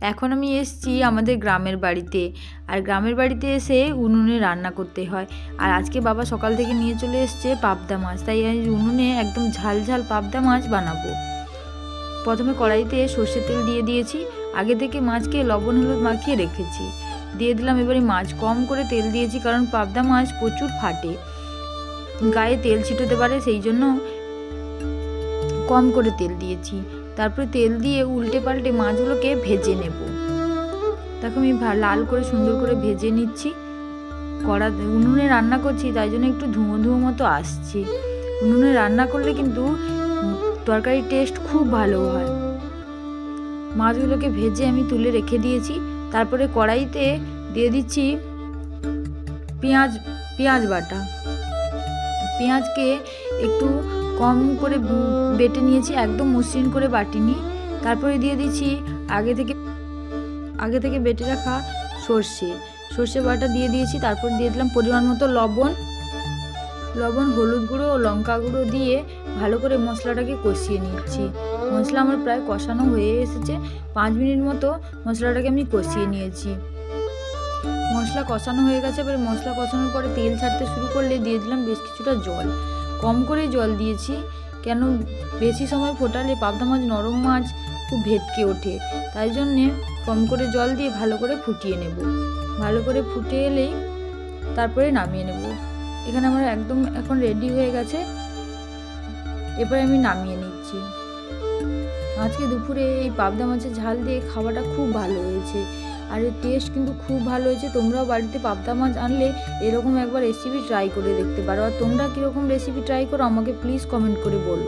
এখন আমি এসেছি আমাদের গ্রামের বাড়িতে, আর গ্রামের বাড়িতে এসে উনুনে রান্না করতে হয়। আর আজকে বাবা সকাল থেকে নিয়ে চলে এসছে পাবদা মাছ, তাই আমি উনুনে একদম ঝাল ঝাল পাবদা মাছ বানাবো। প্রথমে কড়াইতে সর্ষের তেল দিয়ে দিয়েছি, আগে থেকে মাছকে লবণ হলুদ মাখিয়ে রেখেছি। দিয়ে দিলাম এবারে মাছ, কম করে তেল দিয়েছি কারণ পাবদা মাছ প্রচুর ফাটে, গায়ে তেল ছিটোতে পারে, সেই জন্য কম করে তেল দিয়েছি। তারপরে তেল দিয়ে উল্টে পাল্টে মাছগুলোকে ভেজে নেব। দেখো আমি লাল করে সুন্দর করে ভেজে নিচ্ছি। উনুনে রান্না করছি তাই জন্য একটু ধুঁয়ো ধুঁয়ো মতো আসছে। উনুনে রান্না করলে কিন্তু তরকারির টেস্ট খুব ভালো হয়। মাছগুলোকে ভেজে আমি তুলে রেখে দিয়েছি। তারপরে কড়াইতে দিয়ে দিচ্ছি পেঁয়াজ বাটা। পেঁয়াজকে একটু কম করে বেটে নিয়েছি, একদম মসৃণ করে বাটিনি। তারপরে দিয়ে দিচ্ছি আগে থেকে বেটে রাখা সর্ষে বাটা দিয়ে দিয়েছি। তারপর দিয়ে দিলাম পরিমাণ মতো লবণ, হলুদ গুঁড়ো ও লঙ্কা গুঁড়ো দিয়ে ভালো করে মশলাটাকে কষিয়ে নিচ্ছি। মশলা আমার প্রায় কষানো হয়ে এসেছে, 5 মিনিট মতো মশলাটাকে আমি কষিয়ে নিয়েছি। মশলা কষানো হয়ে গেছে। এবারে মশলা কষানোর পরে তেল ছাড়তে শুরু করলে দিয়ে দিলাম বেশ কিছুটা জল। কম করে জল দিয়েছি, কেন বেশি সময় ফোটালে পাবদা মাছ নরম মাছ খুব ভেটকে ওঠে, তাই জন্যে কম করে জল দিয়ে ভালো করে ফুটিয়ে নেব। ভালো করে ফুটে এলেই তারপরে নামিয়ে নেব। এখানে আমার একদম এখন রেডি হয়ে গেছে, এবারে আমি নামিয়ে নিচ্ছি। আজকে দুপুরে এই পাবদা মাছের ঝাল দিয়ে খাওয়াটা খুব ভালো হয়েছে, আর এর টেস্ট কিন্তু খুব ভালো হয়েছে। তোমরাও বাড়িতে পাবদা মাছ আনলে এরকম একবার রেসিপি ট্রাই করে দেখতে পারো। আর তোমরা কীরকম রেসিপি ট্রাই করো আমাকে প্লিজ কমেন্ট করে বলো।